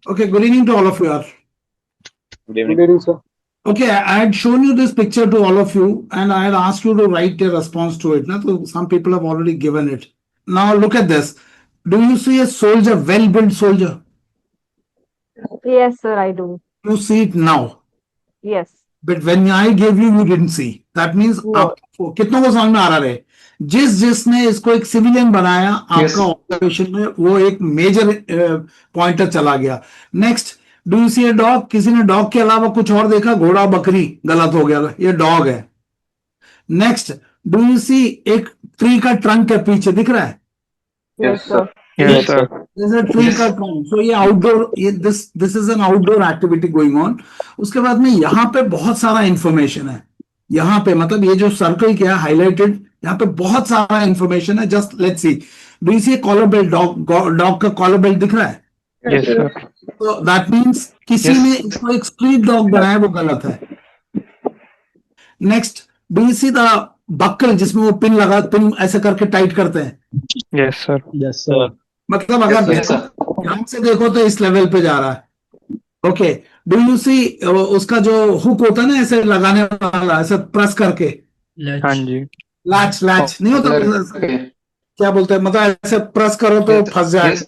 Okay, good evening to all of you. Good evening. Good evening, sir. Okay, I had shown you this picture to all of you and I had asked you to write a response to it. So some people have already given it. Now look at this. Do you see a soldier, well-built soldier? Yes, sir, I do. You see it now. Yes. But when I gave you, you didn't see. That means No. आपको कितनों को समझ में आ रहा है? जिसने इसको एक सिविलियन बनाया आपका ऑपरेशन में वो एक मेजर पॉइंटर चला गया. Next, do you see a dog? किसी ने डॉग के अलावा कुछ और देखा? घोड़ा, बकरी, गलत हो गया, ये डॉग है. नेक्स्ट, डू यू सी एक ट्री का ट्रंक है पीछे, दिख रहा है? Yes, sir. Yes, sir. There's a tree का trunk. So ये आउटडोर, ये this is an outdoor activity going on. उसके बाद में यहाँ पे बहुत सारा इंफॉर्मेशन है. यहाँ पे मतलब ये जो सर्कल किया हाईलाइटेड, यहाँ पे बहुत सारा इंफॉर्मेशन है. Just let's see, do you see collar belt? Dog का कॉलर बेल्ट दिख रहा है? Yes, sir. तो दैट मीन्स किसी ने इसको एक स्ट्रीट डॉग बनाया, वो गलत है. Next, do you see the buccal जिसमें वो पिन ऐसे करके टाइट करते हैं? Yes, sir. Yes, sir. मतलब अगर Yes, sir. ध्यान से देखो तो इस लेवल पे जा रहा है. ओके, डू यू सी उसका जो हुक होता है ना ऐसे लगाने वाला, ऐसे प्रेस करके, हाँ जी. लैच नहीं होता ऐसे, क्या बोलते हैं, मतलब ऐसे प्रेस करो तो फंस जाए, Yes.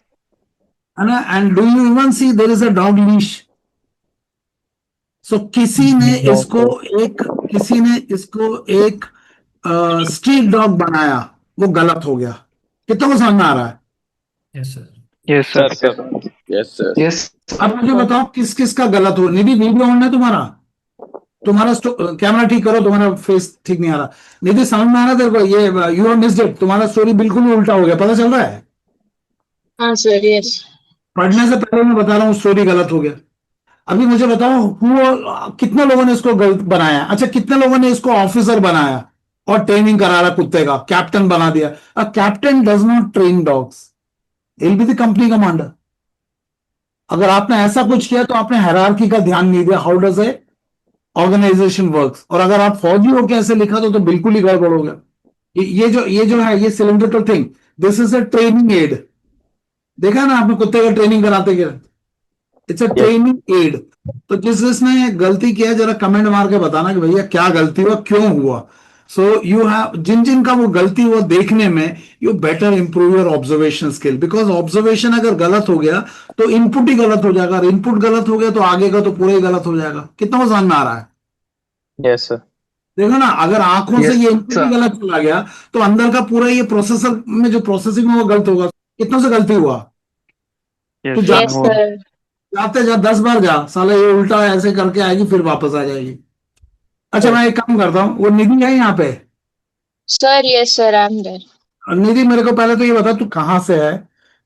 है ना? And do you even see there is a dog leash? So किसी ने इसको एक स्ट्रीट डॉग बनाया, वो गलत हो गया. कितना को समझ में आ रहा है? Yes, sir. Yes, sir. Yes. अब मुझे बताओ किस किस का गलत हो. निधि, वीडियो ऑन है तुम्हारा? कैमरा ठीक करो, तुम्हारा फेस ठीक नहीं आ रहा. निधि, समझ में आ रहा तेरे को? ये यू आर मिस्ड इट, तुम्हारा स्टोरी बिल्कुल ही उल्टा हो गया, पता चल रहा है? हाँ सर, यस. पढ़ने से पहले मैं बता रहा हूँ स्टोरी गलत हो गया. अभी मुझे बताओ कितने लोगों ने इसको गलत बनाया? अच्छा, कितने लोगों ने इसको ऑफिसर बनाया और ट्रेनिंग करा रहा कुत्ते का, कैप्टन बना दिया? A captain does not train dogs, he will be the company commander. अगर आपने ऐसा कुछ किया तो आपने हायरार्की का ध्यान नहीं दिया, how does a organization works. और अगर आप फौजी हो के ऐसे लिखा तो बिल्कुल ही गड़बड़ हो गया. ये जो है ये cylindrical thing, this is a training aid. देखा ना आपने कुत्ते का ट्रेनिंग कराते क्या? It's a training aid. तो जिसने गलती किया जरा कमेंट मार के बताना कि भैया क्या गलती हुआ, क्यों हुआ. सो यू हैव जिन का वो गलती हुआ देखने में, you better improve your observation skill, because observation अगर गलत हो गया तो इनपुट ही गलत हो जाएगा. इनपुट गलत हो गया तो आगे का तो पूरा ही गलत हो जाएगा. कितना समझ में आ रहा है? Yes, sir. देखो ना, अगर आंखों से Yes, ये इनपुट sir. ही गलत चला गया तो अंदर का पूरा ये प्रोसेसर में जो प्रोसेसिंग में वो गलत होगा. कितना से गलती हुआ? Yes, तो sir. Yes sir. जाते जा 10 बार जा, साला ये उल्टा ऐसे करके आएगी फिर वापस आ जाएगी. अच्छा, मैं एक काम करता हूँ, वो निधि है यहाँ पे? Sir yes sir, I am there. Nidhi, मेरे को पहले तो ये बता, तू कहाँ से है?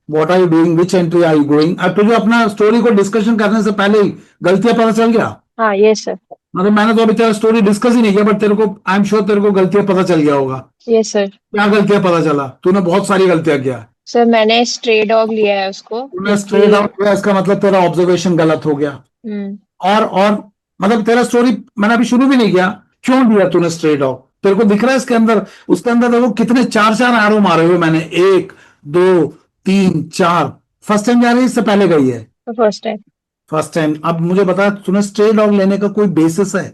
What are you doing? Which entry are you going? अब तुझे अपना स्टोरी को डिस्कशन करने से पहले ही गलतियां पता चल गया? हाँ यस सर. मतलब मैंने तो अभी तेरा स्टोरी डिस्कस ही नहीं किया, बट तेरे को आई एम श्योर तेरे को गलतियां पता चल गया होगा. Yes sir. क्या गलतियां पता चला? तूने बहुत सारी गलतियां किया. सर मैंने स्ट्रे डॉग लिया है उसको. तूने स्ट्रेट आउट किया, इसका मतलब तेरा ऑब्जर्वेशन गलत हो गया. और मतलब तेरा स्टोरी मैंने अभी शुरू भी नहीं किया. क्यों दिया तूने स्ट्रेट डॉग? तेरे को दिख रहा है इसके अंदर, उसके अंदर देखो कितने 4 एरो मारे हुए मैंने. 1 2 3 4. फर्स्ट टाइम जा रही है, इससे पहले गई है? First time. First time. अब मुझे बता, तूने स्ट्रे डॉग लेने का कोई बेसिस है?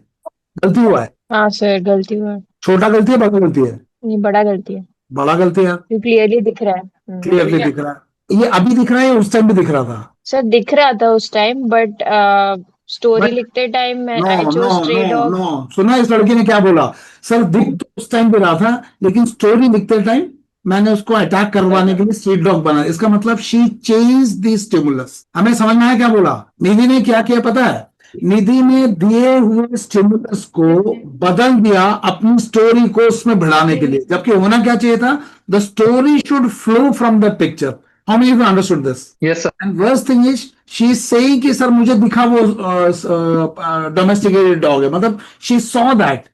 गलती हुआ है? हाँ सर, गलती हुआ है. छोटा गलती है, बड़ा गलती है? ये बड़ा गलती है. बड़ा गलती है. क्लियरली दिख रहा है. क्लियरली दिख रहा है. ये अभी दिख रहा है या उस टाइम भी दिख रहा था? सर दिख रहा था उस टाइम, बट स्टोरी But- लिखते time I know chose stray dog. No, सुना इस लड़की ने क्या बोला? सर दिख तो उस टाइम पे रहा था, लेकिन स्टोरी लिखते टाइम मैंने उसको अटैक करवाने के लिए स्ट्रीट डॉग बना. इसका मतलब शी चेंज द स्टिमुलस. हमें समझ में आया क्या बोला? निधि ने क्या किया पता है? निधि ने दिए हुए स्टिमुलस को बदल दिया अपनी स्टोरी को उसमें बढ़ाने के लिए, जबकि होना क्या चाहिए था? The story should flow from the picture. How many of you understood this? Yes, sir. And worst thing is she is saying कि सर मुझे दिखा वो डोमेस्टिकेटेड डॉग है. मतलब she saw that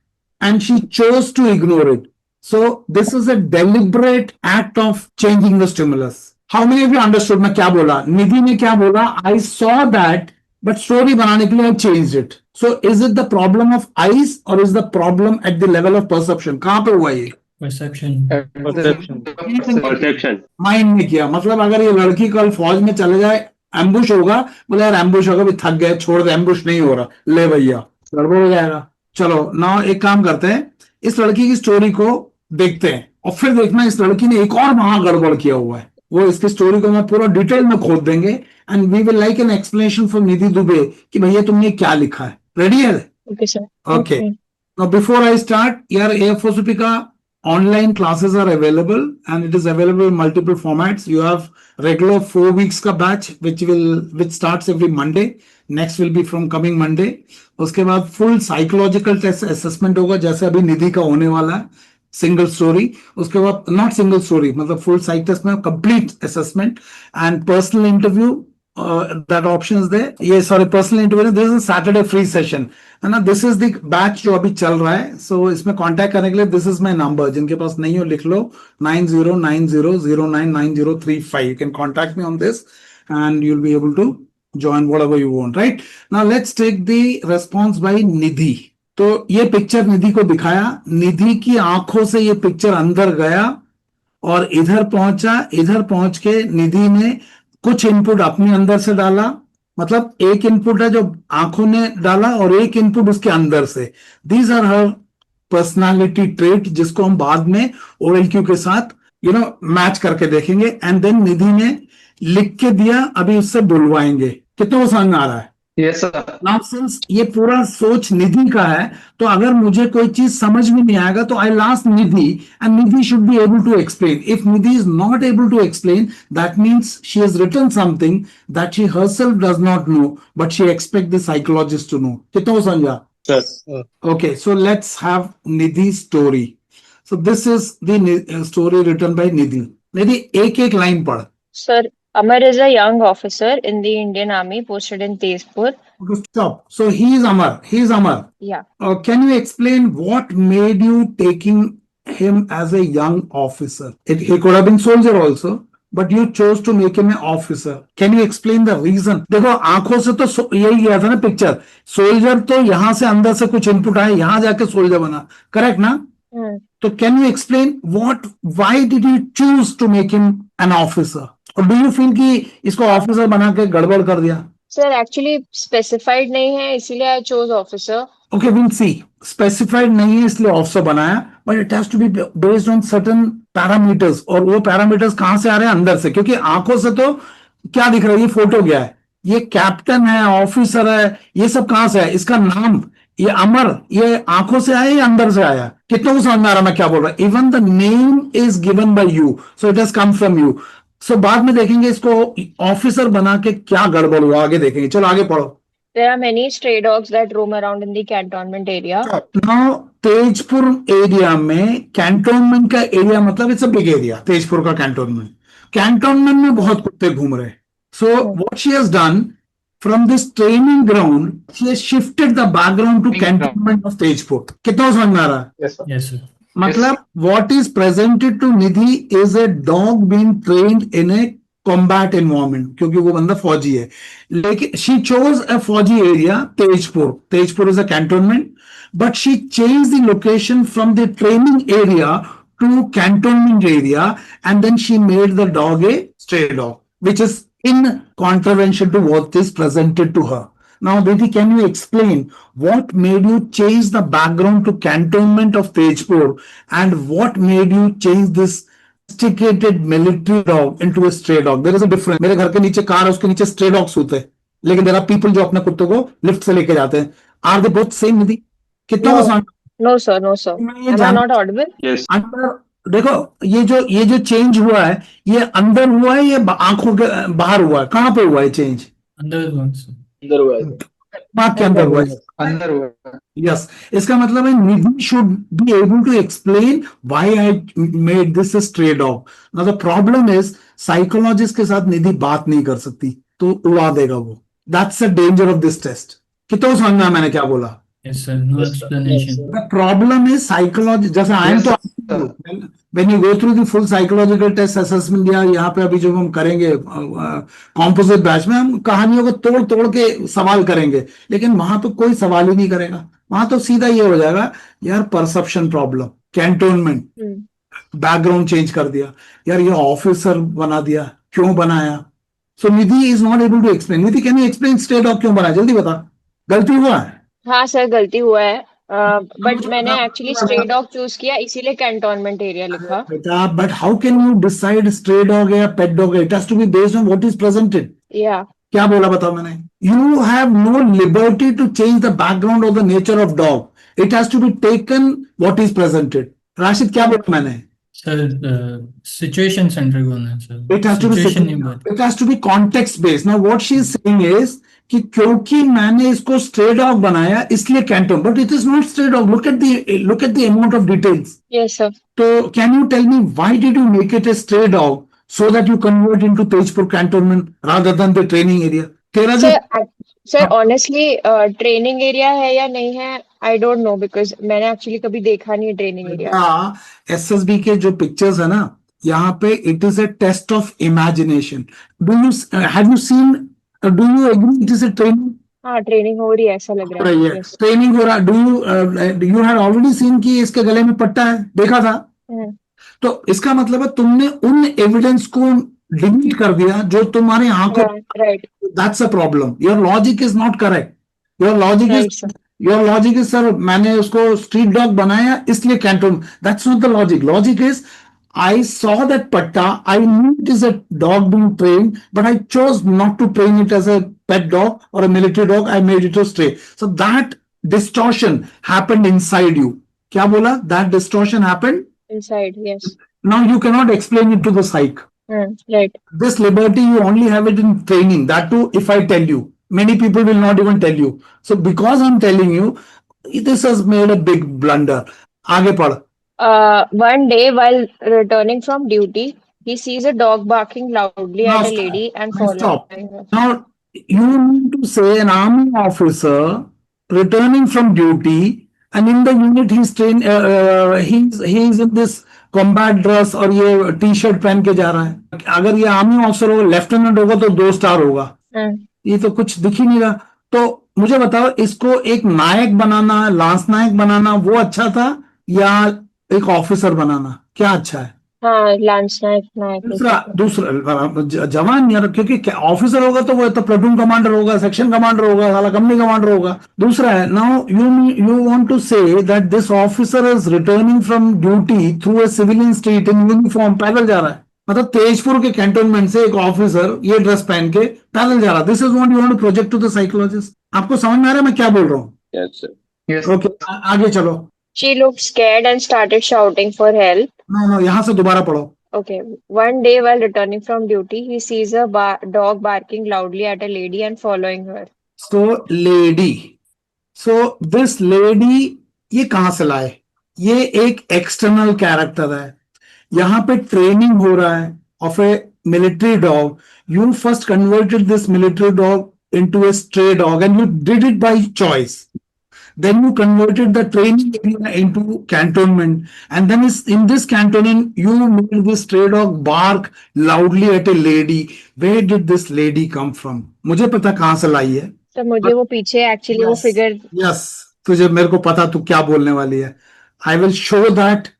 and she chose to ignore it. So this is a deliberate act of changing the stimulus. How many of you understood मैं क्या बोला? निधि ने क्या बोला? I saw that but story बनाने के लिए I change it. So is it the problem of eyes और is the problem at the level of perception? कहां पे हुआ ये? Perception. माइंड में किया. मतलब अगर ये लड़की कल फौज में चले जाए, एम्बुश होगा, बोले यार एम्बुश होगा, भी थक गए, छोड़ दे, एम्बुश नहीं हो रहा, ले भैया, गड़बड़ हो जाएगा। चलो ना, एक काम करते हैं, इस लड़की की स्टोरी को देखते हैं और फिर देखना इस लड़की ने एक और महा गड़बड़ किया हुआ है। वो इसकी स्टोरी को मैं पूरा डिटेल में खोद देंगे and we will like an explanation from Nidhi Dubey कि भैया तुमने क्या लिखा है। रेडी है? Okay, sir. Okay. Okay. Now, before I start, your AFOSP ka online classes are available and it is available in multiple formats. You have regular 4 weeks ka batch which starts every Monday. Next will be from coming Monday. उसके बाद full psychological test assessment होगा जैसे अभी निधि का होने वाला है, single story. उसके बाद नॉट सिंगल स्टोरी, मतलब फुल साइक टेस्ट में complete assessment and personal interview, that option is there. ये sorry, personal interview, this is Saturday free session, है ना। दिस इज द बैच जो अभी चल रहा है। सो इसमें कांटेक्ट करने के लिए दिस इज माय नंबर, जिनके पास नहीं हो लिख लो, 9090099035। You can contact me on this and you will be able to join whatever you want, right? Now let's take the response by निधि। तो ये पिक्चर निधि को दिखाया, निधि की आंखों से ये पिक्चर अंदर गया और इधर पहुंचा। इधर पहुंच के निधि ने कुछ इनपुट अपने अंदर से डाला, मतलब एक इनपुट है जो आंखों ने डाला और एक इनपुट उसके अंदर से। These are her personality trait, जिसको हम बाद में OLQ के साथ मैच करके देखेंगे। एंड देन निधि ने लिख के दिया, अभी उससे बुलवाएंगे। कितना वो समझ में आ रहा है? Yes, sir. नाउ सिंस ये पूरा सोच निधि का है, तो अगर मुझे कोई चीज समझ में नहीं आएगा तो I last Nidhi and Nidhi should be able to explain. If Nidhi is not able to explain, that means she has written something that she herself does not know, but she expect the psychologist to know. कितना वो समझा? Sir. Okay, so let's have Nidhi's story. So this is the story written by Nidhi. Nidhi, एक line पढ़। Sir, Amar is a young officer in the Indian Army posted in Tezpur. Okay, stop. So he is Amar. He is Amar. Yeah. Can you explain what made you taking him as a young officer? He could have been soldier also, but you chose to make him an officer. Can you explain the reason? देखो आंखों से तो यही गया था ना picture, soldier तो यहां से अंदर से कुछ इनपुट आया, यहां जाके सोल्जर बना, करेक्ट ना? तो can you explain why did you choose to make him an officer, और डू यू फील कि इसको ऑफिसर बना के गड़बड़ कर दिया? Sir, actually specified नहीं है, इसीलिए I chose officer. Okay, we'll see. Specified नहीं है इसलिए ऑफिसर बनाया, but it has to be based on certain parameters, और वो parameters कहां से आ रहे हैं? अंदर से। क्योंकि आंखों से तो क्या दिख रहा है? ये फोटो क्या है? ये कैप्टन है, ऑफिसर है, ये सब कहां से है? इसका नाम, ये अमर, ये आंखों से आया या अंदर से आया? कितना को समझ में आ रहा मैं क्या बोल रहा हूं? Even the name is given by you, so it has come from you. So बाद में देखेंगे इसको ऑफिसर बना के क्या गड़बड़ हुआ, आगे देखेंगे। चलो आगे पढ़ो। There are many stray dogs that roam around in the cantonment area. Now Tezpur area में, कैंटोनमेंट का एरिया मतलब it's a big area, Tezpur का कैंटोनमेंट। कैंटोनमेंट में बहुत कुत्ते घूम रहे। So what she has done, from this training ground she has shifted the background to cantonment of Tezpur. कितना समझ में आ रहा है? Yes, sir. Yes, sir. मतलब what is presented to Nidhi is a dog being trained in a combat environment, क्योंकि वो बंदा फौजी है। लेकिन she chose a फौजी area, Tezpur. Tezpur is a cantonment, but she changed the location from the training area to cantonment area, and then she made the dog a stray dog, which is in contravention to what is presented to her. Now, Nidhi, can you explain what made you change the background to cantonment of Tejpur, and what made you change this sophisticated military dog into a stray dog? There is a difference. मेरे घर के नीचे car है, उसके नीचे stray dogs होते हैं, लेकिन there are people जो अपने कुत्तों को लिफ्ट से लेके जाते हैं। Are they both same, Nidhi? कितना No. वो समझ? No, sir. No, sir. मैं ये Am I जान- not audible? Yes. अंदर देखो, ये जो चेंज हुआ है, ये अंदर हुआ है, ये आंखों के बाहर हुआ है? कहां पे हुआ है चेंज? Under one, sir. अंदर हुआ है। दिमाग के अंदर हुआ है। अंदर हुआ है। यस, इसका मतलब है Nidhi should be able to explain why I made this a stray dog. Now the problem is psychologist के साथ निधि बात नहीं कर सकती, तो उड़ा देगा वो। That's the danger of this test. कितना समझ में आया मैंने क्या बोला? Yes, sir. No explanation. The problem is psychology, जैसे I am Yes, तो when you go through the full psychological test assessment, या यहाँ पे अभी जो हम करेंगे कॉम्पोजिट बैच में, हम कहानियों को तोड़ तोड़ के सवाल करेंगे, लेकिन वहां पे कोई सवाल ही नहीं करेगा। वहां तो सीधा ये हो जाएगा, यार perception problem, cantonment, background change कर दिया, यार ये ऑफिसर बना दिया, क्यों बनाया? So Nidhi is not able to explain. Nidhi, can you explain stray dog क्यों बनाया? जल्दी बता, गलती हुआ है. हाँ सर, गलती हुआ है, बट मुझे मैंने एक्चुअली स्ट्रे बता डॉग चूज किया इसीलिए कैंटोनमेंट एरिया लिखा. बेटा, but how can you decide stray dog या pet dog? It has to be based on what is presented. या क्या बोला बताओ मैंने? You have no liberty to change the background और the nature of dog. It has to be taken what is presented. Rashid, क्या बोला मैंने? Sir situation centric होना है sir. It has to be situation नहीं बात. it has to be context based. Now what she is saying is कि क्योंकि मैंने इसको स्ट्रे डॉग बनाया इसलिए canton, but it is not stray dog. Look at the amount of details. Yes sir. तो can you tell me why did you make it a stray dog so that you convert into Tejpur cantonment rather than the training area? तेरा जो sir honestly training area है या नहीं है, I don't know, because मैंने actually कभी देखा नहीं है ट्रेनिंग एरिया. एसएसबी के जो पिक्चर्स है ना, यहाँ पे it is a test of imagination. Do you have you seen, do you agree it is a training? हाँ, ट्रेनिंग हो रही है ऐसा लग रहा रही है. है, Yes. ट्रेनिंग हो रहा. Do you have already seen कि इसके गले में पट्टा है, देखा था? तो इसका मतलब है तुमने उन एविडेंस को डिलीट कर दिया जो तुम्हारे आंखों. Right. That's a problem. Your logic is not correct. Your logic right is sir. Your logic is sir मैंने उसको स्ट्रीट डॉग बनाया इसलिए Canton. That's not the logic. Logic is I saw that patta. I knew it is a dog being trained, but I chose not to train it as a pet dog or a military dog. I made it a stray. So that distortion happened inside you. क्या बोला? That distortion happened. Inside, yes. Now you cannot explain it to the psych. Right. This liberty you only have it in training. That too, if I tell you, many people will not even tell you. So because I'm telling you, this has made a big blunder. आगे पढ़. One day while returning from duty, he sees a dog barking loudly Now at a stop. lady and Now stop. following her. Now, you mean to say an army officer returning from duty, and in the unit he's trained, he's in this combat dress और ये T-shirt पहन के जा रहा है. अगर ये army officer होगा, लेफ्टिनेंट होगा तो 2 स्टार होगा. ये तो कुछ दिख ही नहीं रहा. तो मुझे बताओ, इसको एक नायक बनाना, लांस नायक बनाना वो अच्छा था या एक ऑफिसर बनाना क्या अच्छा है? हाँ, लांस नायक. दूसरा जवान यार, क्योंकि ऑफिसर होगा तो वो तो प्लेटून कमांडर होगा, सेक्शन कमांडर होगा, साला कंपनी कमांडर होगा. दूसरा है, now you want to say that this officer is returning from duty through a civilian street in uniform, पैदल जा रहा है. मतलब तेजपुर के कैंटोनमेंट से एक ऑफिसर ये ड्रेस पहन के पैदल जा रहा है. This is what you want to project to the psychologist. आपको समझ में आ रहा है मैं क्या बोल रहा हूँ? Yes, sir. Yes. ओके, आगे चलो. She looked scared and started shouting for help. No, यहाँ से दोबारा पढ़ो. Okay. One day while returning from duty, he sees a dog barking loudly at a lady and following her. So lady, so this lady ये कहाँ से लाए? ये एक एक्सटर्नल कैरेक्टर है. यहाँ पे ट्रेनिंग हो रहा है of A military dog. You first converted this military dog into a stray dog and you did it by choice. Then you converted the training area into cantonment, and then in this cantonment you made this stray dog bark loudly at a lady. Where did this lady come from? मुझे पता कहाँ से लाई है. तो मुझे वो पीछे actually वो फिगर. Yes, तुझे मेरे को पता तू क्या बोलने वाली है. I will show that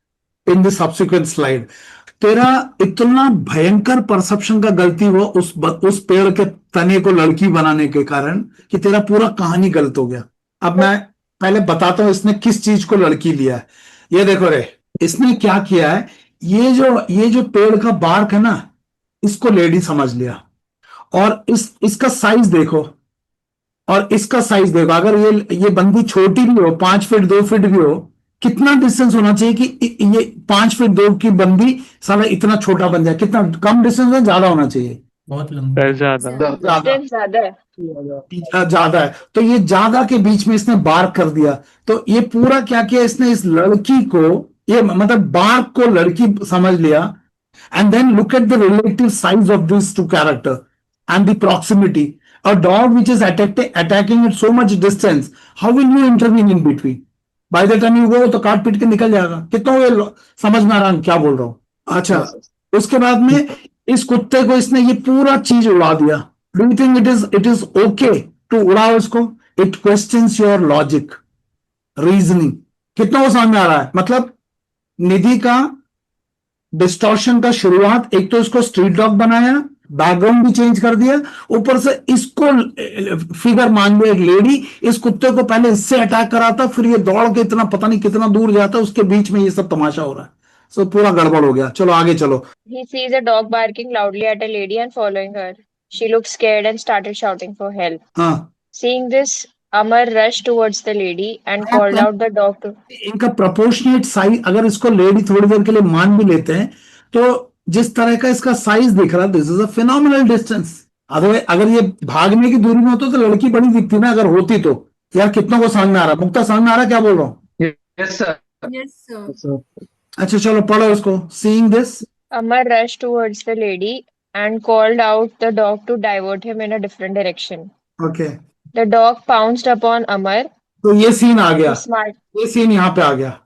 in the subsequent slide. तेरा इतना भयंकर परसेप्शन का गलती हुआ उस पेड़ के तने को लड़की बनाने के कारण कि तेरा पूरा कहानी गलत हो गया. अब मैं पहले बताता हूं इसने किस चीज को लड़की लिया है. ये देखो रे, इसने क्या किया है, ये जो पेड़ का बार्क है ना, इसको लेडी समझ लिया. और इसका साइज देखो और इसका साइज देखो. अगर ये बंदी छोटी भी हो, 5 फीट 2 फीट भी हो, कितना डिस्टेंस होना चाहिए कि ये 5 फीट 2 की बंदी साला इतना छोटा बन जाए? कितना कम डिस्टेंस है, ज्यादा होना चाहिए? बहुत लंबा. ज्यादा. ज्यादा है. ज्यादा है. तो ये ज्यादा के बीच में इसने बार्क कर दिया. तो ये पूरा क्या किया इसने, इस लड़की को, ये मतलब बार्क को लड़की समझ लिया. And then look at the relative size of this two character and the proximity. A dog which is attacking at so much distance, how will you intervene in between? By the time you go तो काट पीट के निकल जाएगा. कितना ये समझ में आ रहा है क्या बोल रहा हूं? अच्छा, उसके बाद में इस कुत्ते को इसने ये पूरा चीज उड़ा दिया. Do you think it is okay to उड़ाओ इसको? It questions your logic, reasoning. कितना वो समझ में आ रहा है? मतलब निधि का डिस्टॉर्शन का शुरुआत, एक तो इसको स्ट्रीट डॉग बनाया, बैकग्राउंड भी चेंज कर दिया, ऊपर से इसको फिगर मान लो एक लेडी, इस कुत्ते को पहले इससे अटैक कराता, फिर ये दौड़ के इतना पता नहीं कितना दूर जाता, उसके बीच में ये सब तमाशा हो रहा है। सो पूरा गड़बड़ हो गया। चलो आगे चलो। He sees a dog barking loudly at a lady and following her. She looked scared and started shouting for help. हाँ, Seeing this, Amar rushed towards the lady and called out the dog to. इनका proportionate size, अगर इसको lady थोड़ी देर के लिए मान भी लेते हैं, तो जिस तरह का इसका साइज दिख रहा है, this is a phenomenal distance. Otherwise अगर ये भागने की दूरी में होता तो लड़की बड़ी दिखती ना, अगर होती तो। यार कितनों को समझ में आ रहा? मुक्ता समझ में आ रहा क्या बोल रहा हूँ? Yes, sir. Yes, sir. अच्छा चलो पढ़ो इसको। Seeing this, Amar rushed towards the lady and called out the dog to divert him in a different direction. Okay, The dog pounced upon Amar. तो ये सीन आ गया, He smart. ये scene यहाँ पे आ गया।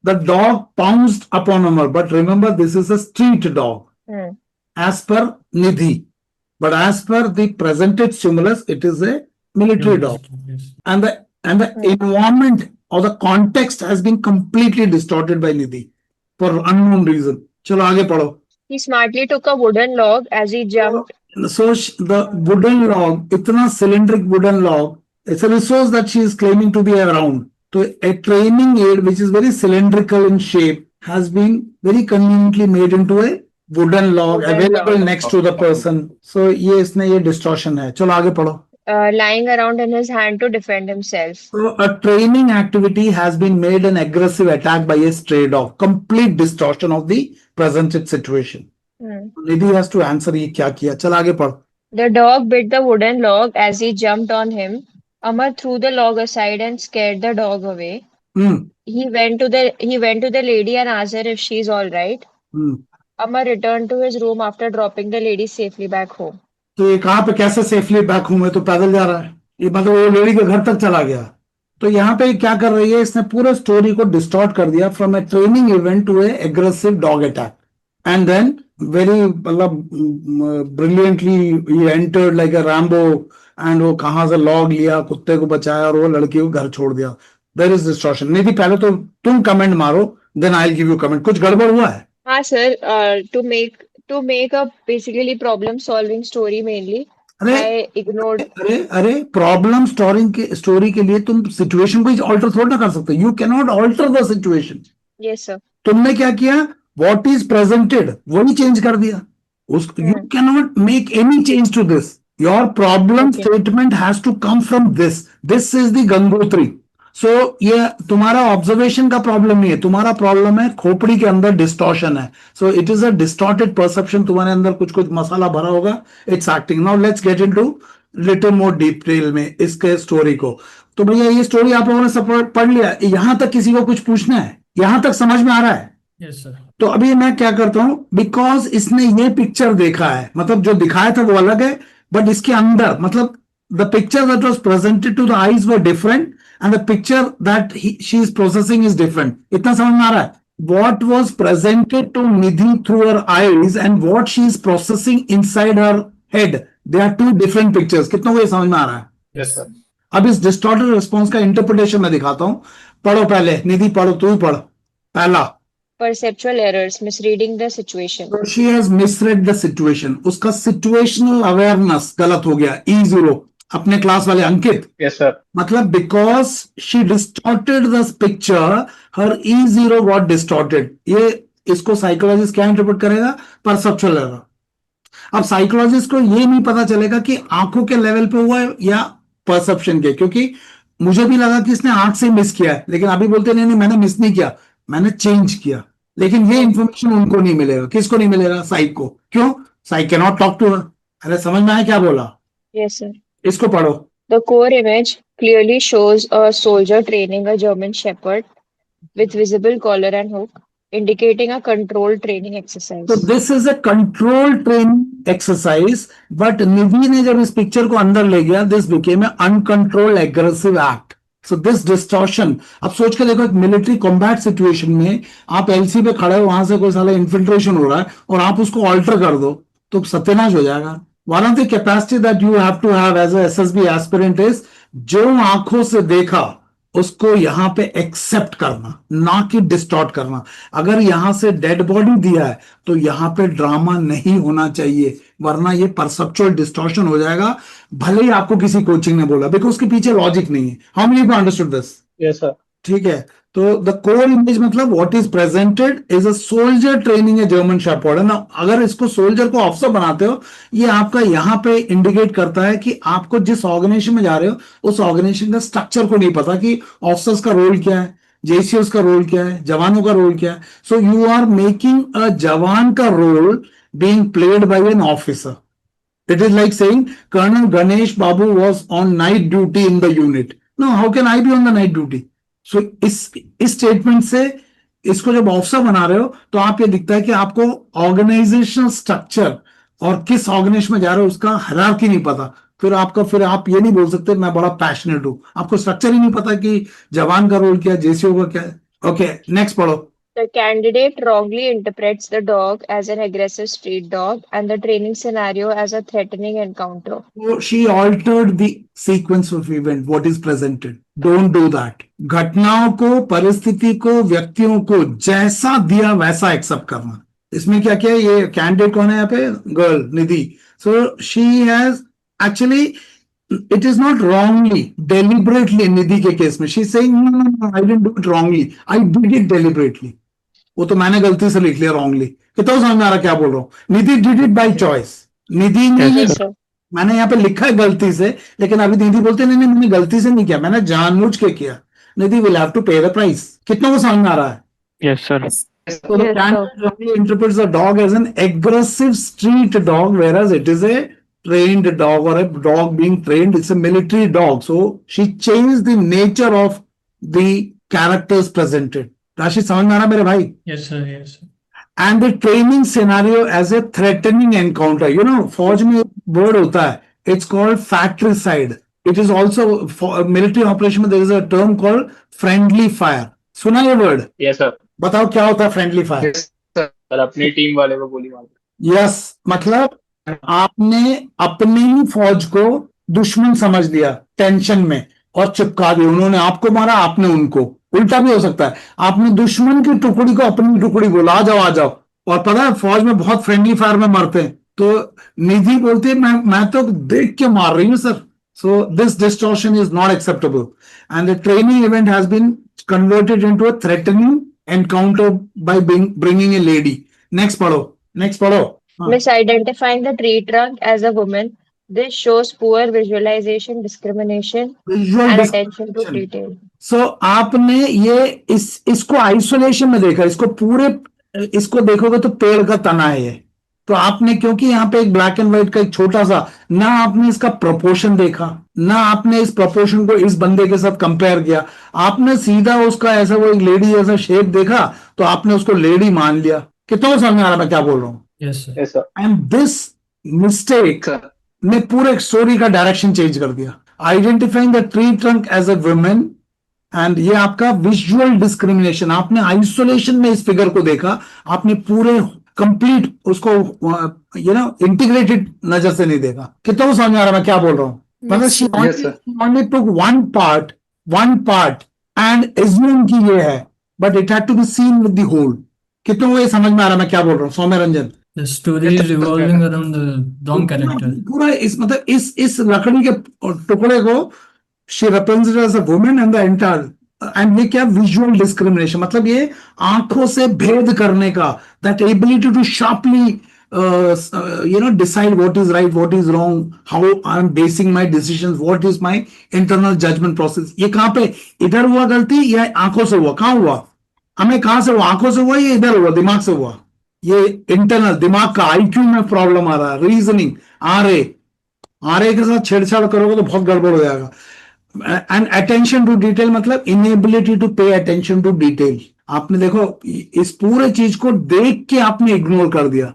The dog pounced upon Amar, but remember this is a street dog Hmm. as per Nidhi, but as per the presented stimulus, it is a military dog, Yes. and the environment or the context has been completely distorted by Nidhi for unknown reason. चलो आगे पढ़ो। He smartly took a wooden log as he jumped. So the wooden log, इतना cylindric wooden log, it's a resource that she is claiming to be around. So a training aid which is very cylindrical in shape has been very conveniently made into a wooden log Wooden available log. next to the person. So ये इसने ये distortion है। चलो आगे पढ़ो। Lying around in his hand to defend himself. So a training activity has been made an aggressive attack by a stray dog. Complete distortion of the presented situation. Hmm. Nidhi has to answer ये क्या किया। चल आगे पढ़। The dog bit the wooden log as he jumped on him. Amar threw the log aside and scared the dog away. Hmm He went to the lady and asked her if she's all right. Hmm Amar returned to his room after dropping the lady safely back home. तो ये कहाँ पे कैसे safely back हूं? मैं तो पैदल जा रहा है, ये मतलब वो लेडी के घर तक चला गया। तो यहाँ पे क्या कर रही है, इसने पूरे स्टोरी को डिस्टॉर्ट कर दिया from a training event to a aggressive dog attack, and then very मतलब brilliantly he entered like a Rambo, and वो कहाँ से लॉग लिया, कुत्ते को बचाया और वो लड़की को घर छोड़ दिया। There is distortion. नहीं थी, पहले तो तुम कमेंट मारो, then I will give you comment. कुछ गड़बड़ हुआ है? हाँ sir, to make a basically problem solving story mainly, अरे I ignored. अरे प्रॉब्लम स्टोरी के लिए तुम सिचुएशन को ऑल्टर थोड़ा ना कर सकते। You can not alter the situation. Yes sir. तुमने क्या किया, व्हाट इज प्रेजेंटेड वही चेंज कर दिया। You can not make any change to this. Your problem Okay. Statement has to come from this is the Gangotri. So ये तुम्हारा observation का problem नहीं है, तुम्हारा प्रॉब्लम है खोपड़ी के अंदर डिस्टॉर्शन है। So it is a distorted perception, तुम्हारे अंदर कुछ कुछ मसाला भरा होगा, it's acting. Now let's get into little more detail में इसके स्टोरी को। तो भैया ये स्टोरी आप लोगों ने सब पढ़ लिया, यहां तक किसी को कुछ पूछना है? यहां तक समझ में आ रहा है? Yes, sir. तो अभी मैं क्या करता हूं, बिकॉज इसने ये पिक्चर देखा है, मतलब जो दिखाया था वो अलग है, बट इसके अंदर मतलब the picture that was presented to the eyes were different and the picture that she is processing is different. इतना समझ में आ रहा है? What was presented to Nidhi through her eyes and what she is processing inside her head, they are two different pictures. कितना को ये समझ में आ रहा है? Yes, sir. अब इस डिस्टॉर्टेड रिस्पॉन्स का इंटरप्रिटेशन मैं दिखाता हूं। पढ़ो पहले, निधि पढ़ो, तू ही पढ़। पहला, Perceptual errors, misreading the situation. So she has misread the situation. उसका situational awareness गलत हो गया। E0 अपने क्लास वाले अंकित, Yes, sir. मतलब because she distorted the picture, her E0 got distorted. ये इसको साइकोलॉजिस्ट क्या इंटरप्रेट करेगा? Perceptual error. अब साइकोलॉजिस्ट को ये नहीं पता चलेगा कि आंखों के लेवल पे हुआ है या परसेप्शन के, क्योंकि मुझे भी लगा कि इसने आंख से मिस किया है, लेकिन अभी बोलते नहीं मैंने मिस नहीं किया, मैंने चेंज किया। लेकिन ये इंफॉर्मेशन उनको नहीं मिलेगा। किसको नहीं मिलेगा? साइक को। क्यों? Psych can not talk to her. अरे समझ में आया क्या बोला? Yes sir. इसको पढ़ो। The core image clearly shows a soldier training a German Shepherd with visible collar and hook, indicating a controlled training exercise. तो this is a control training exercise, but Nidhi ने जब इस पिक्चर को अंदर ले गया, this became a uncontrolled aggressive act. So this distortion, अब सोच के देखो, एक मिलिट्री कॉम्बैट सिचुएशन में आप एलसी पे खड़े हो, वहां से कोई साला इन्फिल्ट्रेशन हो रहा है और आप उसको ऑल्टर कर दो तो सत्यानाश हो जाएगा। One of the capacity that you have to have as a SSB aspirant is, जो आंखों से देखा उसको यहां पे एक्सेप्ट करना, ना कि डिस्टॉर्ट करना। अगर यहां से डेड बॉडी दिया है तो यहां पे ड्रामा नहीं होना चाहिए, वरना ये परसेप्चुअल डिस्टॉर्शन हो जाएगा, भले ही आपको किसी कोचिंग ने बोला, बिकॉज उसके पीछे लॉजिक नहीं है. How many you understood this? Yes, sir. ठीक है. तो द कोर इमेज मतलब what is presented is a soldier training a German shepherd. ना अगर इसको सोल्जर को ऑफिसर बनाते हो, ये आपका यहाँ पे इंडिकेट करता है कि आपको जिस ऑर्गेनाइजेशन में जा रहे हो उस ऑर्गेनाइजेशन का स्ट्रक्चर को नहीं पता कि ऑफिसर्स का रोल क्या है, जेसीओस का रोल क्या है, जवानों का रोल क्या है. So you are making a जवान का role being played by an officer. It is like saying Colonel Ganesh Babu was on night duty in the unit. No, how can I be on the night duty? So इस statement से इसको जब officer बना रहे हो तो आप ये दिखता है कि आपको ऑर्गेनाइजेशनल स्ट्रक्चर और किस ऑर्गेनाइजेशन में जा रहे हो उसका हायरार्की नहीं पता. फिर आप ये नहीं बोल सकते मैं बड़ा पैशनेट हूं. आपको स्ट्रक्चर ही नहीं पता कि जवान का रोल क्या है, जेसीओ का क्या है. ओके, नेक्स्ट पढ़ो. The candidate wrongly interprets the dog as an aggressive street dog and the training scenario as a threatening encounter. So she altered the sequence of event, what is presented. Don't do that. घटनाओं को, परिस्थिति को, व्यक्तियों को जैसा दिया वैसा accept करना. इसमें क्या क्या है? ये कैंडिडेट कौन है यहाँ पे? Girl, Nidhi. So she has actually, it is not wrongly, deliberately. निधि के केस में she is saying no, I didn't do it wrongly, I did it deliberately. वो तो मैंने गलती से लिख लिया रॉन्गली. कितना समझ में आ रहा क्या बोल रहा हूँ? निधि डिड इट बाय चॉइस. निधि ने Yes, sir. मैंने यहाँ पे लिखा है गलती से, लेकिन अभी निधि बोलते नहीं मैंने गलती से नहीं किया, मैंने जानबूझ के किया. निधि विल हैव टू पे द प्राइस. कितना को समझ में आ रहा है? Yes, sir. So the Yes, candidate only interprets the dog as an aggressive street dog, whereas it is a trained dog or a dog being trained. It's a military dog. So she changed the nature of the characters presented. राशि समझ में आ रहा मेरे भाई? Yes, sir. Yes, sir. And the training scenario as a threatening encounter. You know, फौज में word होता है, it's called fratricide. It is also for military operation में there is a term called friendly fire. सुना ये word? Yes, sir. बताओ क्या होता है फ्रेंडली फायर? Yes, sir. अपनी टीम वाले को गोली मार. यस, मतलब आपने अपने ही फौज को दुश्मन समझ लिया टेंशन में और चिपका दिया. उन्होंने आपको मारा, आपने उनको. उल्टा भी हो सकता है, आपने दुश्मन की टुकड़ी को अपनी टुकड़ी बोला आ जाओ आ जाओ. और पता है फौज में बहुत फ्रेंडली फायर में मरते हैं. तो निधि बोलती है मैं तो देख के मार रही हूं sir. So this distortion is not acceptable and the training event has been converted into a threatening encounter by bringing a lady. Next पढ़ो, नेक्स्ट पढ़ो. Misidentifying the tree trunk as a woman. This shows poor visualization, discrimination, visual and attention to detail. सो आपने ये इसको isolation में देखा, इसको देखोगे तो पेड़ का तना है ये. तो आपने क्योंकि यहाँ पे एक ब्लैक एंड व्हाइट का एक छोटा सा, ना आपने इसका प्रोपोर्शन देखा, ना आपने इस प्रोपोर्शन को इस बंदे के साथ कंपेयर किया. आपने सीधा उसका ऐसा वो एक लेडी जैसा शेप देखा तो आपने उसको लेडी मान लिया. कितना समझ में आ रहा मैं क्या बोल रहा हूँ? Yes, sir. Yes, sir. And this mistake Sir. ने पूरे स्टोरी का डायरेक्शन चेंज कर दिया. Identifying the tree trunk as a women and ये आपका विजुअल डिस्क्रिमिनेशन. आपने आइसोलेशन में इस फिगर को देखा, आपने पूरे कंप्लीट उसको इंटीग्रेटेड नजर से नहीं देखा. कितना समझ में आ रहा मैं क्या बोल रहा हूँ? मतलब she Yes, sir. only took one part and assume कि ये है, but it had to be seen with the whole. कितना वो ये समझ में आ रहा मैं क्या बोल रहा हूँ? सौम्य Ranjan, The story is revolving around the wrong character. पूरा इस लकड़ी के टुकड़े को she represented as a woman and the entire and ये क्या विजुअल डिस्क्रिमिनेशन, मतलब ये आंखों से भेद करने का, that ability to sharply decide what is right, what is wrong, how I am basing my decisions, what is my internal judgment process. ये कहाँ पे इधर हुआ गलती या आंखों से हुआ? कहाँ हुआ? हमें कहाँ से हुआ? आंखों से हुआ या इधर हुआ? दिमाग से हुआ? ये इंटरनल दिमाग का आईक्यू में प्रॉब्लम आ रहा है. रीजनिंग आर ए के साथ छेड़छाड़ करोगे तो बहुत गड़बड़ हो जाएगा. एंड अटेंशन टू डिटेल मतलब inability to pay attention to detail. आपने देखो इस पूरे चीज को देख के आपने इग्नोर कर दिया.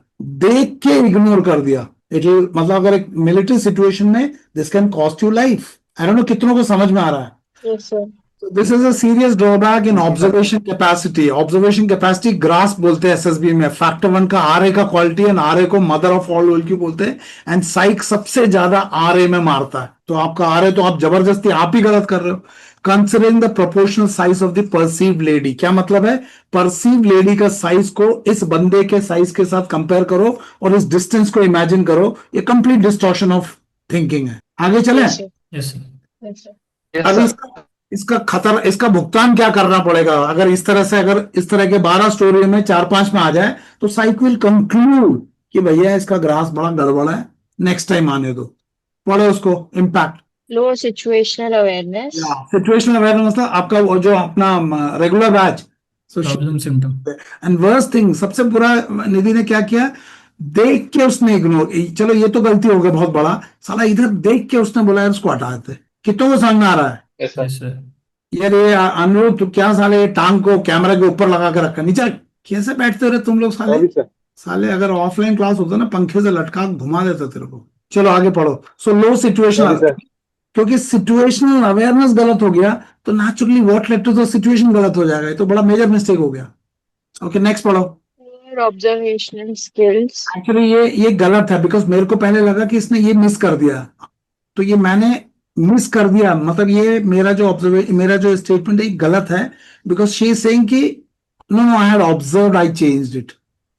इट मतलब अगर एक मिलिट्री सिचुएशन में this can cost you life. I don't know कितनों को समझ में आ रहा है. Yes, sir. So this is a serious drawback in observation capacity. Observation capacity grasp बोलते हैं SSB में. फैक्टर 1 का RA का क्वालिटी एंड RA को मदर ऑफ ऑल क्यों बोलते हैं. एंड साइक सबसे ज्यादा RA में मारता है. तो आपका आ रहे तो आप जबरदस्ती आप ही गलत कर रहे हो. Considering the proportional size of the perceive lady, क्या मतलब है? परसीव लेडी का साइज को इस बंदे के साइज के साथ कंपेयर करो और इस डिस्टेंस को इमेजिन करो. ये कंप्लीट डिस्टॉर्शन ऑफ थिंकिंग है. आगे चले. Yes, sir. Yes, sir. Yes, sir. अब इसका भुगतान क्या करना पड़ेगा? अगर इस तरह के 12 स्टोरी में 4-5 में आ जाए तो साइक विल कंक्लूड कि भैया इसका ग्रास बड़ा गड़बड़ है, नेक्स्ट टाइम आने दो. पढ़ो उसको. Impact. Low situational awareness. Situational awareness मतलब आपका वो जो अपना regular batch. So Problem symptom. And worst thing, सबसे बुरा निधि ने क्या किया, देख के उसने इग्नोर. चलो ये तो गलती हो गई बहुत बड़ा, साला इधर देख के उसने बोला यार उसको हटा देते. कितनों को समझ में आ रहा है? Yes, sir. Yes, sir. यार ये अनुरोध तो क्या साले टांग को कैमरा के ऊपर लगा के रखा. नीचे कैसे बैठते रहे तुम लोग साले? साले अगर ऑफलाइन क्लास होता ना पंखे से लटका के घुमा देता तेरे को. चलो आगे पढ़ो. सो लो सिचुएशन, क्योंकि सिचुएशनल अवेयरनेस गलत हो गया तो naturally what led to the situation गलत हो जाएगा. ये तो बड़ा मेजर मिस्टेक हो गया. ओके नेक्स्ट पढ़ो. Poor observational skills. एक्चुअली ये गलत है, बिकॉज मेरे को पहले लगा कि इसने ये मिस कर दिया, तो ये मैंने मिस कर दिया. मतलब ये मेरा जो स्टेटमेंट है गलत है, बिकॉज शी इज सेइंग कि no I had observed, I changed it.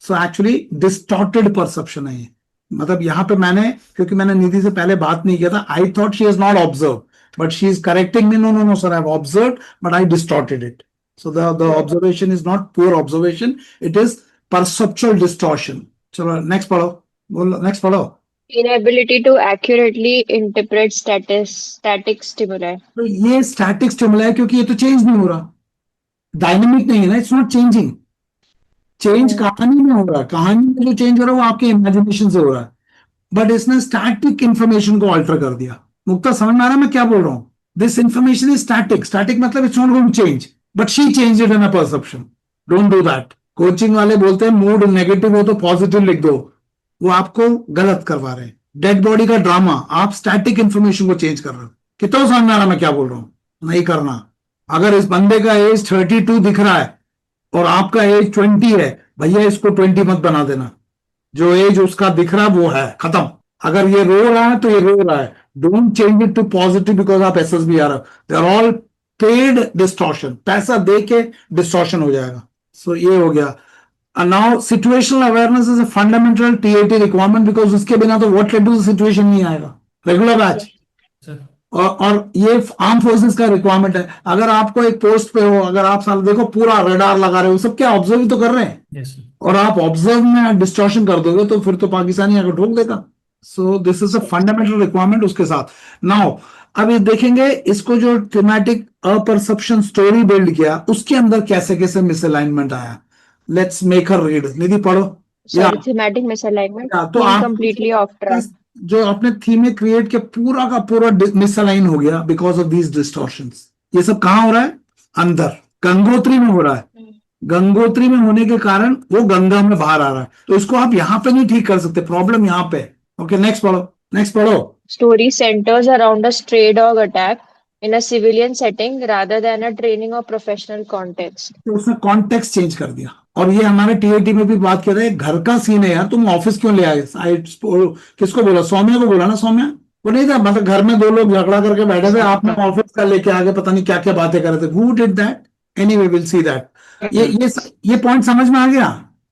So actually distorted perception है ये. मतलब यहाँ पे क्योंकि मैंने निधि से पहले बात नहीं किया था, I thought she is not observe, but she is correcting me, no sir I have observed but I distorted it. So the observation is not poor observation, it is perceptual distortion. चलो next पढ़ो. बोलो next पढ़ो. Inability to accurately interpret static stimuli. तो ये static स्टिमुला है क्योंकि ये तो चेंज नहीं हो रहा, डायनेमिक नहीं है ना. It's not changing. चेंज कहानी में हो रहा है. कहानी में जो चेंज हो रहा है वो आपके इमेजिनेशन से हो रहा है, बट इसने स्टैटिक इंफॉर्मेशन को ऑल्टर कर दिया. मुक्ता समझ में आ रहा है मैं क्या बोल रहा हूं? This information is static. Static मतलब it's not going to change, but she change it in a perception. Don't do that. Coaching वाले बोलते हैं मूड नेगेटिव हो तो पॉजिटिव लिख दो, वो आपको गलत करवा रहे हैं. डेड बॉडी का ड्रामा, आप स्टैटिक इंफॉर्मेशन को चेंज कर रहे हो. कितना समझ में आ रहा मैं क्या बोल रहा हूं? नहीं करना. अगर इस बंदे का एज 32 दिख रहा है और आपका एज 20 है, भैया इसको 20 मत बना देना. जो एज उसका दिख रहा है वो है, खत्म. अगर ये रो रहा है तो ये रो रहा है. Don't change it to positive because आप एसएसबी आ रहे हो. They are all paid distortion. पैसा दे के डिस्टॉर्शन हो जाएगा. सो ये हो गया. And now situational awareness is a fundamental TAT requirement because उसके बिना तो what led to the situation नहीं आएगा. Regular batch Sir. और ये आर्म फोर्सेस का रिक्वायरमेंट है. अगर आपको एक पोस्ट पे हो, अगर आप साल देखो पूरा रडार लगा रहे हो, सब क्या ऑब्जर्व तो कर रहे हैं, Yes, sir. और आप ऑब्जर्व में डिस्टॉर्शन कर दोगे तो फिर तो पाकिस्तानी आकर ठोक देगा. सो this is a fundamental requirement उसके साथ. नाउ अब ये देखेंगे इसको जो थीमेटिक अपरसेप्शन स्टोरी बिल्ड किया उसके अंदर कैसे कैसे मिसअलाइनमेंट आया. Let's make her read. Nidhi पढ़ो. Sorry, thematic misalignment. या, तो Being आप completely off track. जो अपने थीम में क्रिएट किया पूरा का पूरा मिसअलाइन हो गया बिकॉज ऑफ दीज डिस्टॉर्शंस. ये सब कहाँ हो रहा है? अंदर गंगोत्री में हो रहा है. गंगोत्री में होने के कारण वो गंगा में बाहर आ रहा है. तो इसको आप यहाँ पे नहीं ठीक कर सकते. प्रॉब्लम यहाँ पे. ओके नेक्स्ट पढ़ो. नेक्स्ट पढ़ो. Story centers around a stray dog attack in a civilian setting rather than a training or professional context. तो उसने कॉन्टेक्स्ट चेंज कर दिया. और ये हमारे टीएटी में भी बात कर रहे हैं, घर का सीन है यार, तुम ऑफिस क्यों ले आए? किसको बोला? सौम्या को बोला ना. सौम्या वो नहीं था, मतलब घर में 2 लोग झगड़ा करके बैठे थे, आपने ऑफिस का लेके आगे पता नहीं क्या क्या बातें कर रहे थे. Who did that? Anyway will see that. ये पॉइंट समझ में आ गया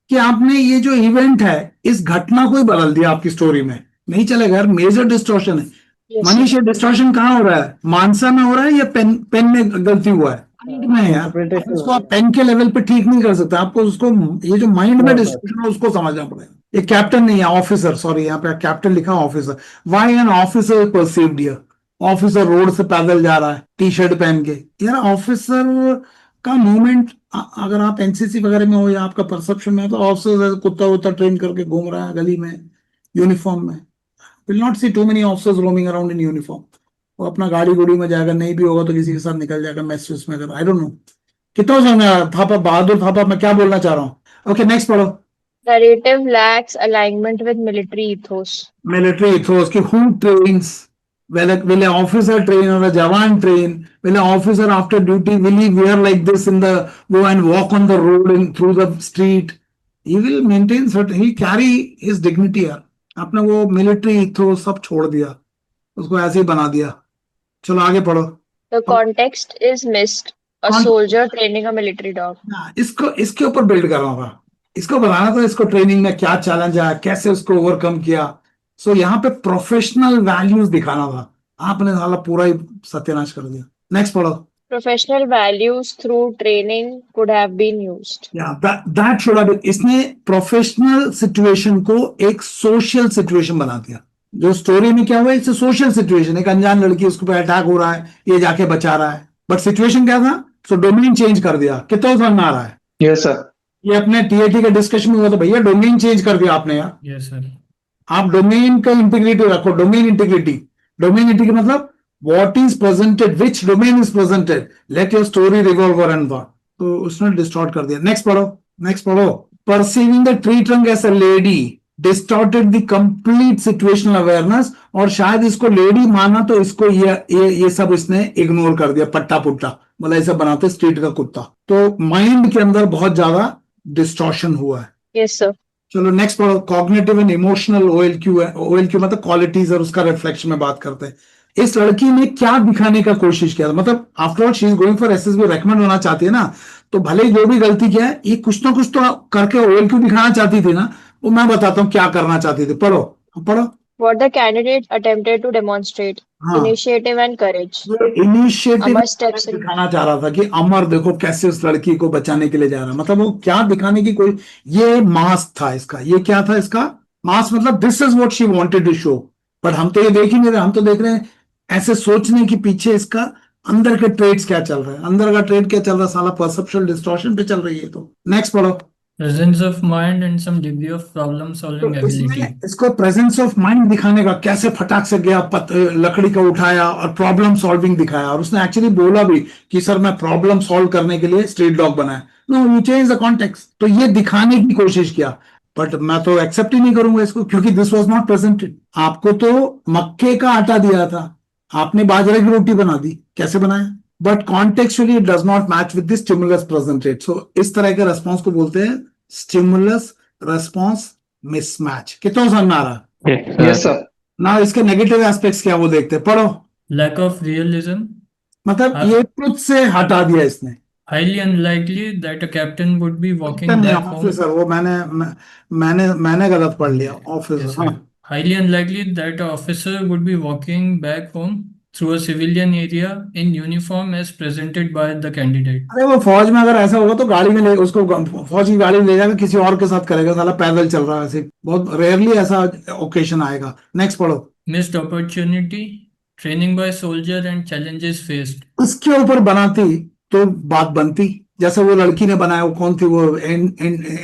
कि आपने ये जो इवेंट है इस घटना को ही बदल दिया आपकी स्टोरी में. नहीं चलेगा यार, मेजर डिस्टॉर्शन है. Yes, मनीष ये डिस्टॉर्शन कहाँ हो रहा है? मानसा में हो रहा है या पेन में गलती हुआ है? माइंड में है यार. इसको आप पेन के लेवल पे ठीक नहीं कर सकते. आपको उसको ये जो माइंड में डिस्टॉर्शन है उसको समझना पड़ेगा. ये कैप्टन नहीं है, ऑफिसर. सॉरी यहाँ पे कैप्टन लिखा, officer. Why an officer perceived here? Officer road से पैदल जा रहा है टी शर्ट पहन के. यार ऑफिसर का मूवमेंट, अगर आप एनसीसी वगैरह में हो या आपका परसेप्शन में है, तो ऑफिसर कुत्ता वुत्ता ट्रेन करके घूम रहा है गली में यूनिफॉर्म में. Will not see too many officers roaming around in uniform. वो अपना गाड़ी गुड़ी में जाएगा, नहीं भी होगा तो किसी के साथ निकल जाएगा मैसेज में. अगर आई डोंट नो कितना समझ थापा, बहादुर थापा मैं क्या बोलना चाह रहा हूँ. ओके नेक्स्ट पढ़ो. Narrative lacks alignment with military ethos. Military ethos ki who trains? Will an officer train or a jawan train? Will an officer after duty, will he wear like this go and walk on the road and through the street? He will maintain certain, he carry his dignity. यार आपने वो military ethos सब छोड़ दिया. उसको ऐसे ही बना दिया। चलो आगे पढ़ो। The context is missed. A कौन soldier training a military dog. हाँ, इसको इसके ऊपर बिल्ड करना था, इसको बताना था इसको ट्रेनिंग में क्या चैलेंज आया, कैसे उसको ओवरकम किया। सो यहाँ पे प्रोफेशनल वैल्यूज दिखाना था, आपने साला पूरा ही सत्यानाश कर दिया। नेक्स्ट पढ़ो। Professional values through training could have been used. या दैट शुड हैव, इसने प्रोफेशनल सिचुएशन को एक सोशल सिचुएशन बना दिया। जो स्टोरी में क्या हुआ, इट्स सोशल सिचुएशन, एक अनजान लड़की उसके पे अटैक हो रहा है, ये जाके बचा रहा है, बट सिचुएशन क्या था, सो डोमेन चेंज कर दिया। कितना समझ में आ रहा है? Yes sir. ये अपने टीएटी के डिस्कशन में हुआ था, भैया डोमेन चेंज कर दिया आपने यार। Yes, sir. आप डोमेन का इंटीग्रिटी रखो, डोमेन इंटीग्रिटी। डोमेन इंटीग्रिटी मतलब what is presented, which domain is presented, let your story revolve around that. तो उसने डिस्टॉर्ट कर दिया। नेक्स्ट पढ़ो, नेक्स्ट पढ़ो। Perceiving the tree trunk as a lady distorted the complete situational awareness, और शायद इसको लेडी माना तो इसको ये सब इसने इग्नोर कर दिया, पट्टा पुट्टा, मतलब ऐसा बनाते स्ट्रीट का कुत्ता। तो माइंड के अंदर बहुत ज्यादा डिस्टॉर्शन हुआ है। Yes, sir. चलो नेक्स्ट पढ़ो। कॉग्निटिव एंड इमोशनल OLQ है, OLQ मतलब क्वालिटीज और उसका रिफ्लेक्शन में बात करते हैं। इस लड़की ने क्या दिखाने का कोशिश किया, मतलब after all she is going for SSB, recommend होना चाहती है ना, तो भले ही जो भी गलती किया है, ये कुछ ना कुछ तो करके OLQ दिखाना चाहती थी ना, वो मैं बताता हूँ क्या करना चाहती थी। पढ़ो पढ़ो। What the candidate attempted to demonstrate हाँ, initiative and courage. Initiative Amar steps in. दिखाना चाह रहा था कि अमर देखो कैसे उस लड़की को बचाने के लिए जा रहा है, मतलब वो क्या दिखाने की कोई, ये मास्क था इसका, ये क्या था इसका मास्क, मतलब this is what she wanted to show. But हम तो ये देख ही नहीं रहे, हम तो देख रहे हैं ऐसे सोचने के पीछे इसका अंदर के ट्रेड्स क्या चल रहा है, अंदर का ट्रेड क्या चल रहा है, साला परसेप्शुअल डिस्टॉर्शन पे चल रही है। तो नेक्स्ट पढ़ो। Presence of mind and some degree of problem तो solving ability. इसमें इसको प्रेजेंस ऑफ माइंड दिखाने का, कैसे फटाक से गया, लकड़ी का उठाया और प्रॉब्लम सॉल्विंग दिखाया, और उसने एक्चुअली बोला भी कि सर मैं प्रॉब्लम सॉल्व करने के लिए स्ट्रीट डॉग बनाया। No, you change the context. तो ये दिखाने की कोशिश किया, बट मैं तो एक्सेप्ट ही नहीं करूंगा इसको, क्योंकि दिस वाज नॉट प्रेजेंटेड। आपको तो मक्के का आटा दिया था, आपने बाजरे की रोटी बना दी, कैसे बनाया, but contextually it does not match with the stimulus presented. So इस तरह के रेस्पॉन्स को बोलते हैं स्टिमुलस रेस्पॉन्स मिसमैच। कितना समझ में आ रहा है? Yes sir. ना इसके नेगेटिव एस्पेक्ट्स क्या वो देखते हैं। पढ़ो। Lack of realism. मतलब हाँ। ये खुद से हटा दिया इसने। Highly unlikely that a captain would be walking back home. Officer, वो मैंने गलत पढ़ लिया, Yes, ऑफिसर। sir. हाँ, Highly unlikely that an officer would be walking back home through a civilian area in uniform as presented by the candidate. अरे वो फौज में अगर ऐसा होगा तो गाड़ी में ले उसको, फौज की गाड़ी में ले जाकर किसी और के साथ करेगा, साला पैदल चल रहा है ऐसे, बहुत रेयरली ऐसा ओकेशन आएगा। नेक्स्ट पढ़ो। Missed opportunity, training by soldier and challenges faced. उसके ऊपर बनाती तो बात बनती, जैसे वो लड़की ने बनाया, वो कौन थी, वो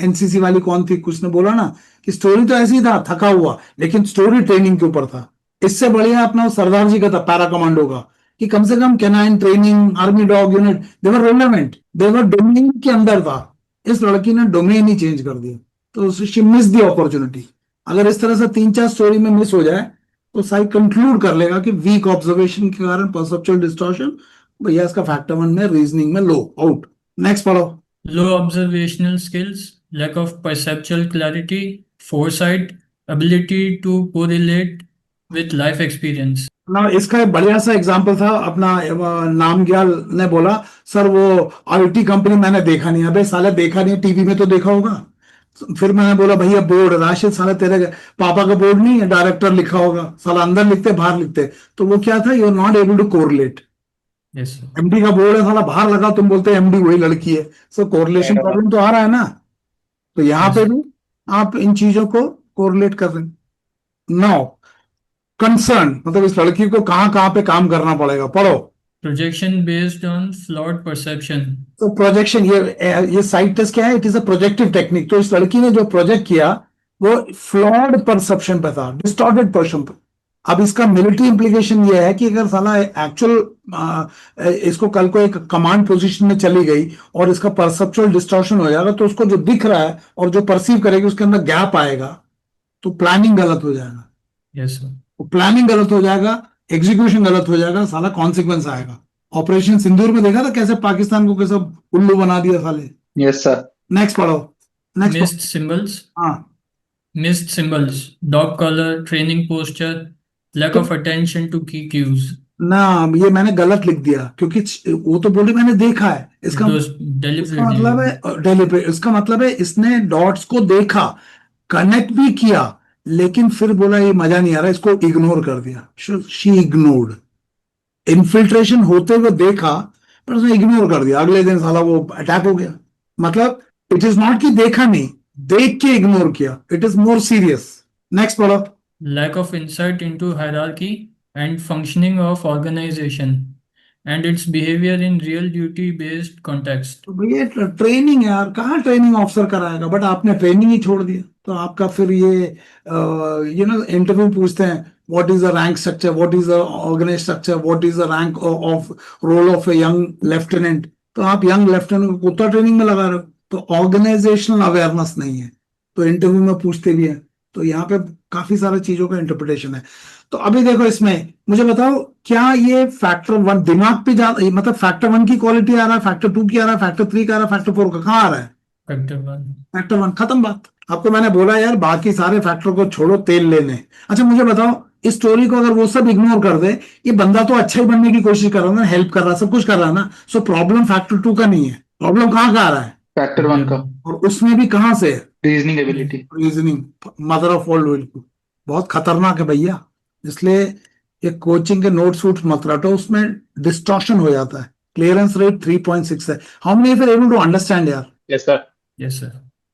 NCC वाली कौन थी, कुछ ने बोला ना कि स्टोरी तो ऐसी था, थका हुआ, लेकिन स्टोरी ट्रेनिंग के ऊपर था। इससे बढ़िया अपना वो सरदार जी का था, पैरा कमांडो का, कि कम से कम canine training, army dog unit, they were relevant, they were domain के अंदर था। इस लड़की ने डोमेन ही चेंज कर दिया, तो शी मिस दी अपॉर्चुनिटी। अगर इस तरह से 3-4 स्टोरी में मिस हो जाए तो साइड कंक्लूड कर लेगा कि वीक ऑब्जर्वेशन के कारण परसेप्चुअल डिस्टॉर्शन, भैया इसका फैक्टर 1 में रीजनिंग में लो, आउट। नेक्स्ट पढ़ो। Low observational skills, lack of perceptual clarity, foresight, ability to correlate with life experience. ना इसका एक बढ़िया सा एग्जांपल था अपना, नामग्याल ने बोला सर वो IT कंपनी मैंने देखा नहीं। अबे साले देखा नहीं, टीवी में तो देखा होगा। फिर मैंने बोला भैया बोर्ड, राशिद साले तेरे पापा का बोर्ड नहीं है, डायरेक्टर लिखा होगा, साला अंदर लिखते बाहर लिखते, तो वो क्या था, you are not able to correlate. Yes, sir. MD का बोर्ड है, साला बाहर लगा, तुम बोलते MD वही लड़की है, सो कोरिलेशन प्रॉब्लम तो आ रहा है ना। तो यहाँ पे भी आप इन चीजों को कोरिलेट कर रहे हैं। नाउ कंसर्न, मतलब इस लड़की को कहाँ पे काम करना पड़ेगा। पढ़ो। Projection based on flawed perception. तो प्रोजेक्शन, ये साइड टेस्ट क्या है, it is a projective technique. तो इस लड़की ने जो प्रोजेक्ट किया वो फ्लॉड परसेप्शन पे था, डिस्टॉर्टेड परसेप्शन पे। अब इसका मिलिट्री इंप्लीकेशन ये है कि अगर साला एक्चुअल इसको कल को एक कमांड पोजीशन में चली गई और इसका परसेप्चुअल डिस्टॉर्शन हो जाएगा, तो उसको जो दिख रहा है और जो परसीव करेगी उसके अंदर गैप आएगा, तो प्लानिंग गलत हो जाएगा। Yes, sir. प्लानिंग गलत हो जाएगा, एग्जीक्यूशन गलत हो जाएगा, साला कॉन्सिक्वेंस आएगा। ऑपरेशन सिंदूर में देखा था कैसे पाकिस्तान को कैसे उल्लू बना दिया साले। Yes sir. नेक्स्ट पढ़ो। नेक्स्ट। Missed symbols, हाँ, missed symbols, dog collar, training posture, lack of attention to key cues. ना, ये मैंने गलत लिख दिया क्योंकि वो तो बोली मैंने देखा है, It इसका was इसका मतलब deliberately. है डेलिब्रेट, इसका मतलब है इसने डॉट्स को देखा, कनेक्ट भी किया, लेकिन फिर बोला ये मजा नहीं आ रहा, इसको इग्नोर कर दिया। शी इग्नोर्ड, इन्फिल्ट्रेशन होते हुए देखा पर उसने इग्नोर कर दिया, अगले दिन साला वो अटैक हो गया। मतलब इट इज नॉट कि देखा नहीं, देख के इग्नोर किया, it is more serious. Next पढ़ो। Lack of insight into hierarchy and functioning of organization and its behavior in real duty-based context. तो भैया ट्रेनिंग है यार, कहाँ ट्रेनिंग ऑफिसर कराएगा, बट आपने ट्रेनिंग ही छोड़ दिया, तो आपका फिर ये ना इंटरव्यू पूछते हैं what is the rank structure, what is the organize structure, what is the rank of role of a young lieutenant, तो आप यंग लेफ्टिनेंट को कुत्ता ट्रेनिंग में लगा रहे हो, तो ऑर्गेनाइजेशनल अवेयरनेस नहीं है, तो इंटरव्यू में पूछते भी हैं। तो यहाँ पे काफी सारी चीजों का इंटरप्रिटेशन है। तो अभी देखो इसमें मुझे बताओ, क्या ये फैक्टर 1 दिमाग पे मतलब फैक्टर 1 की क्वालिटी आ रहा है, फैक्टर 2 की आ रहा है, फैक्टर 3 का आ रहा है, फैक्टर 4 का कहाँ आ रहा है? Factor 1. फैक्टर 1, खत्म बात। आपको मैंने बोला यार बाकी सारे फैक्टर को छोड़ो, तेल लेने। अच्छा मुझे बताओ, इस स्टोरी को अगर वो सब इग्नोर कर दे, ये बंदा तो अच्छा ही बनने की कोशिश कर रहा है ना, हेल्प कर रहा है, सब कुछ कर रहा है ना, सो प्रॉब्लम फैक्टर 2 का नहीं है, प्रॉब्लम कहाँ का आ रहा है? फैक्टर 1 का और उसमें भी कहाँ से? Reasoning ability. Reasoning, mother of all will. बहुत खतरनाक है भैया, इसलिए ये कोचिंग के नोट्स वोट्स मत रटो, उसमें डिस्टॉर्शन हो जाता है। क्लियरेंस रेट 3.6 है। How many are able to understand यार? Yes sir. Yes, sir.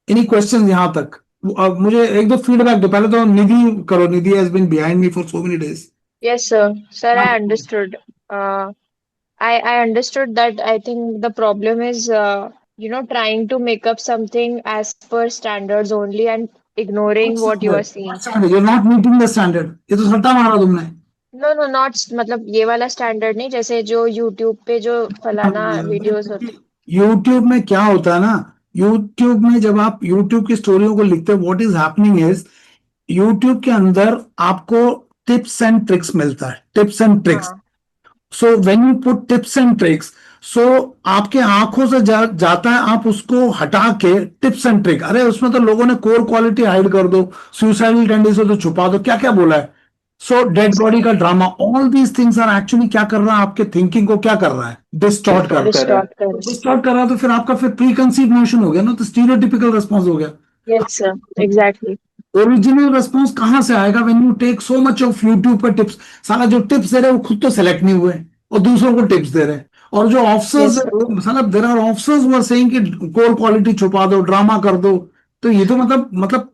Any question यहां तक? अब मुझे एक दो फीडबैक दो, पहले तो निधि करो, Nidhi has been behind me for so many days. Yes, sir. Sir, I understood. I understood that. I think the problem is, trying to make up something as per standards only and ignoring what you are seeing. You are not meeting the standard, ये तो सट्टा मारा तुमने। No, not मतलब ये वाला standard नहीं, जैसे जो YouTube पे जो फलाना वीडियोस होते। यूट्यूब में क्या होता है ना, यूट्यूब में जब आप यूट्यूब की स्टोरियों को लिखते हो, what is happening is YouTube के अंदर आपको टिप्स एंड ट्रिक्स मिलता है, टिप्स एंड ट्रिक्स। हाँ, so when you put tips and tricks, so आपके आंखों से जाता है, आप उसको हटा के टिप्स एंड ट्रिक, अरे उसमें तो लोगों ने कोर क्वालिटी हाइड कर दो, सुसाइडल टेंडेंसी तो छुपा दो, क्या क्या बोला है। सो डेड बॉडी का drama, all these things are actually क्या कर रहा है, आपके थिंकिंग को क्या कर रहा है? डिस्टॉर्ट कर रहा है। distort कर। डिस्टॉर्ट कर रहा है तो फिर आपका फिर प्री कंसीव नोशन हो गया ना, तो स्टीरियोटिपिकल रिस्पॉन्स हो गया। Yes, sir. Exactly. Original response कहां से आएगा? When you take so much of YouTube पर टिप्स, साला जो टिप्स दे रहे हैं वो खुद तो सेलेक्ट नहीं हुए और दूसरों को टिप्स दे रहे हैं, और जो ऑफिसर्स Yes, साला there are officers who are saying कि कोर क्वालिटी छुपा दो, ड्रामा कर दो, तो ये तो मतलब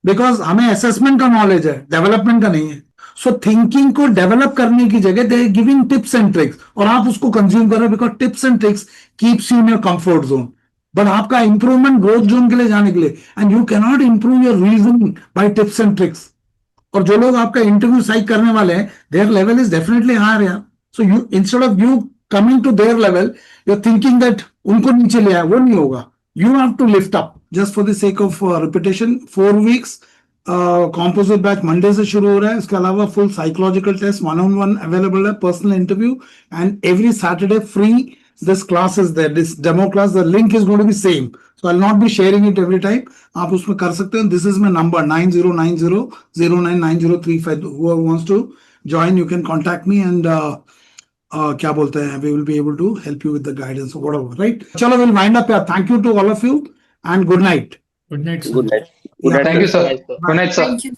बिकॉज हमें असेसमेंट का नॉलेज है, डेवलपमेंट का नहीं है। सो थिंकिंग को डेवलप करने की जगह they giving tips and tricks, और आप उसको कंज्यूम कर रहे हो because tips and tricks keeps you in your comfort zone. But आपका इंप्रूवमेंट ग्रोथ जोन के लिए जाने के लिए, and you can not improve your reasoning by tips and tricks. और जो लोग आपका इंटरव्यू साइक करने वाले हैं, their level is definitely higher यार। So you instead of you coming to their level, you are thinking that उनको नीचे ले आए, वो नहीं होगा। You have to lift up just for the sake of repetition. 4 weeks composite batch Monday से शुरू हो रहा है, इसके अलावा full psychological test 1-on-1 available है, personal interview, and every Saturday free this class is there, this demo class, the link is going to be same, so I'll not be sharing it every time. आप उसमें कर सकते हैं। This is my number 9090099035. whoever wants to join, you can contact me, and क्या बोलते हैं, we will be able to help you with the guidance or whatever, right? चलो, we'll wind up here. Thank you to all of you and good night. Good night, sir. Good night. Good night. Thank you, sir. Good night, sir. Thank you.